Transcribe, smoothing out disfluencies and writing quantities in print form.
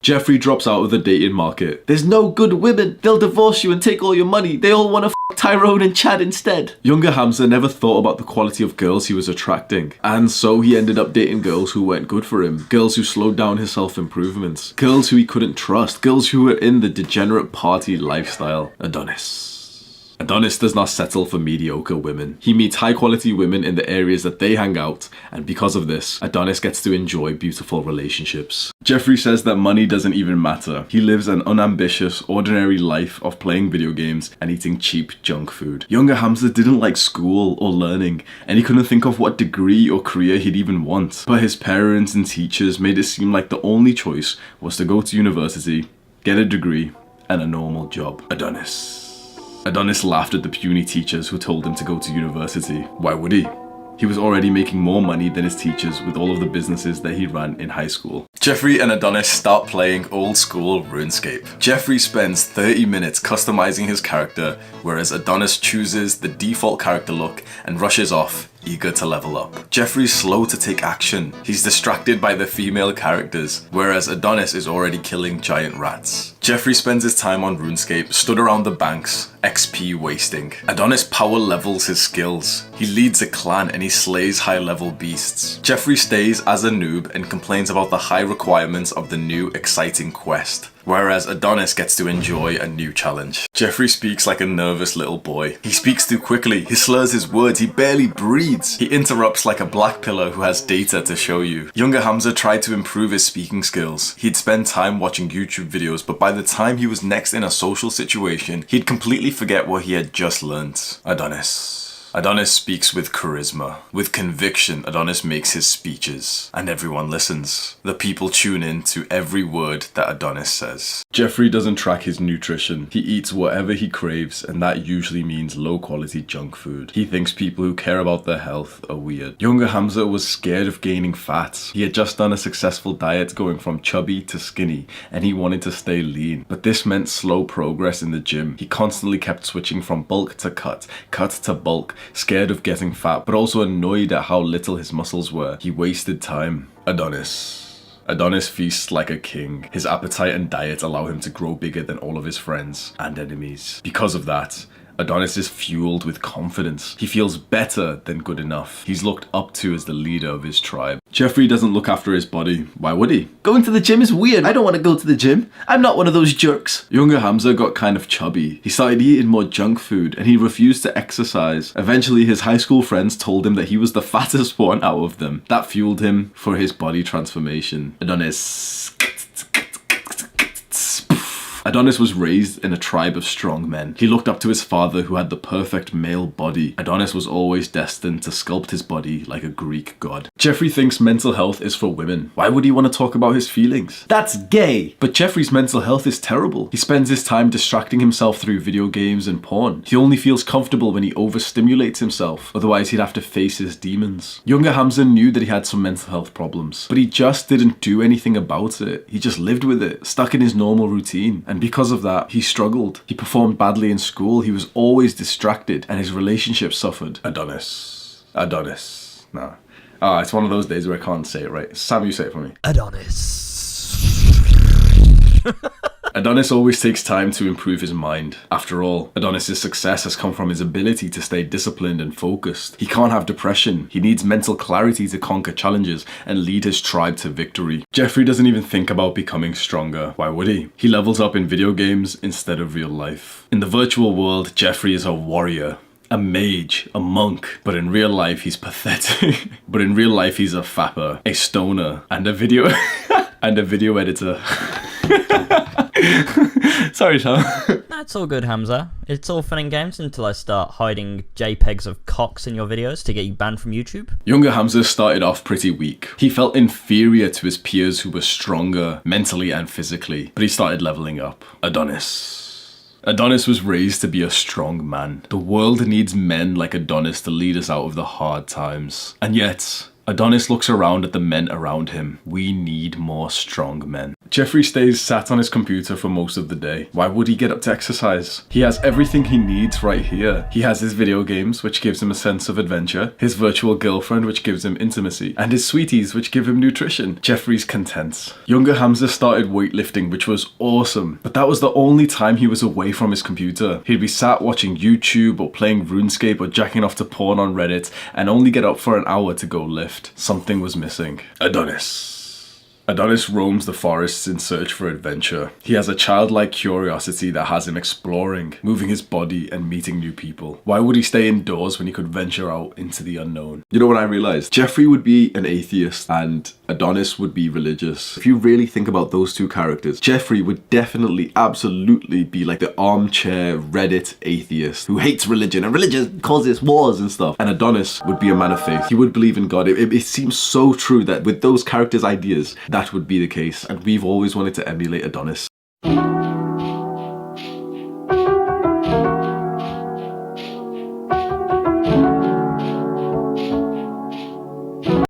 Jeffrey drops out of the dating market. There's no good women. They'll divorce you and take all your money. They all want to Tyrone and Chad instead. Younger Hamza never thought about the quality of girls he was attracting, and so he ended up dating girls who weren't good for him, girls who slowed down his self-improvements, girls who he couldn't trust, girls who were in the degenerate party lifestyle. Adonis does not settle for mediocre women. He meets high-quality women in the areas that they hang out, and because of this, Adonis gets to enjoy beautiful relationships. Jeffrey says that money doesn't even matter. He lives an unambitious, ordinary life of playing video games and eating cheap junk food. Younger Hamza didn't like school or learning, and he couldn't think of what degree or career he'd even want. But his parents and teachers made it seem like the only choice was to go to university, get a degree, and a normal job. Adonis laughed at the puny teachers who told him to go to university. Why would he? He was already making more money than his teachers with all of the businesses that he ran in high school. Jeffrey and Adonis start playing old school RuneScape. Jeffrey spends 30 minutes customizing his character, whereas Adonis chooses the default character look and rushes off, eager to level up. Jeffrey's slow to take action. He's distracted by the female characters, whereas Adonis is already killing giant rats. Jeffrey spends his time on RuneScape, stood around the banks, XP wasting. Adonis power levels his skills. He leads a clan and he slays high level beasts. Jeffrey stays as a noob and complains about the high requirements of the new exciting quest, whereas Adonis gets to enjoy a new challenge. Jeffrey speaks like a nervous little boy. He speaks too quickly, he slurs his words, he barely breathes. He interrupts like a black pillar who has data to show you. Younger Hamza tried to improve his speaking skills. He'd spend time watching YouTube videos, but by the time he was next in a social situation, he'd completely forget what he had just learnt. Adonis speaks with charisma. With conviction, Adonis makes his speeches, and everyone listens. The people tune in to every word that Adonis says. Jeffrey doesn't track his nutrition. He eats whatever he craves, and that usually means low-quality junk food. He thinks people who care about their health are weird. Younger Hamza was scared of gaining fat. He had just done a successful diet going from chubby to skinny, and he wanted to stay lean. But this meant slow progress in the gym. He constantly kept switching from bulk to cut to bulk, scared of getting fat, but also annoyed at how little his muscles were. He wasted time. Adonis feasts like a king. His appetite and diet allow him to grow bigger than all of his friends and enemies. Because of that, Adonis is fueled with confidence. He feels better than good enough. He's looked up to as the leader of his tribe. Jeffrey doesn't look after his body. Why would he? Going to the gym is weird. I don't want to go to the gym. I'm not one of those jerks. Younger Hamza got kind of chubby. He started eating more junk food and he refused to exercise. Eventually, his high school friends told him that he was the fattest one out of them. That fueled him for his body transformation. Adonis was raised in a tribe of strong men. He looked up to his father who had the perfect male body. Adonis was always destined to sculpt his body like a Greek god. Jeffrey thinks mental health is for women. Why would he want to talk about his feelings? That's gay! But Jeffrey's mental health is terrible. He spends his time distracting himself through video games and porn. He only feels comfortable when he overstimulates himself. Otherwise, he'd have to face his demons. Younger Hamza knew that he had some mental health problems, but he just didn't do anything about it. He just lived with it, stuck in his normal routine. And because of that, he struggled. He performed badly in school, he was always distracted, and his relationship suffered. Adonis. No. It's one of those days where I can't say it right. Sam, you say it for me. Adonis. Adonis always takes time to improve his mind. After all, Adonis' success has come from his ability to stay disciplined and focused. He can't have depression. He needs mental clarity to conquer challenges and lead his tribe to victory. Jeffrey doesn't even think about becoming stronger. Why would he? He levels up in video games instead of real life. In the virtual world, Jeffrey is a warrior, a mage, a monk, but in real life he's pathetic. But in real life he's a fapper, a stoner, and a video editor. Sorry, Sam. That's all good, Hamza. It's all fun and games until I start hiding JPEGs of cocks in your videos to get you banned from YouTube. Younger Hamza started off pretty weak. He felt inferior to his peers who were stronger mentally and physically, but he started leveling up. Adonis was raised to be a strong man. The world needs men like Adonis to lead us out of the hard times. And yet, Adonis looks around at the men around him. We need more strong men. Jeffrey stays sat on his computer for most of the day. Why would he get up to exercise? He has everything he needs right here. He has his video games, which gives him a sense of adventure, his virtual girlfriend, which gives him intimacy, and his sweeties, which give him nutrition. Jeffrey's content. Younger Hamza started weightlifting, which was awesome, but that was the only time he was away from his computer. He'd be sat watching YouTube or playing RuneScape or jacking off to porn on Reddit and only get up for an hour to go lift. Something was missing. Adonis roams the forests in search for adventure. He has a childlike curiosity that has him exploring, moving his body and meeting new people. Why would he stay indoors when he could venture out into the unknown? You know what I realized? Jeffrey would be an atheist and Adonis would be religious. If you really think about those two characters, Jeffrey would definitely, absolutely be like the armchair Reddit atheist who hates religion and religion causes wars and stuff. And Adonis would be a man of faith. He would believe in God. It seems so true that with those characters' ideas, that would be the case, and we've always wanted to emulate Adonis.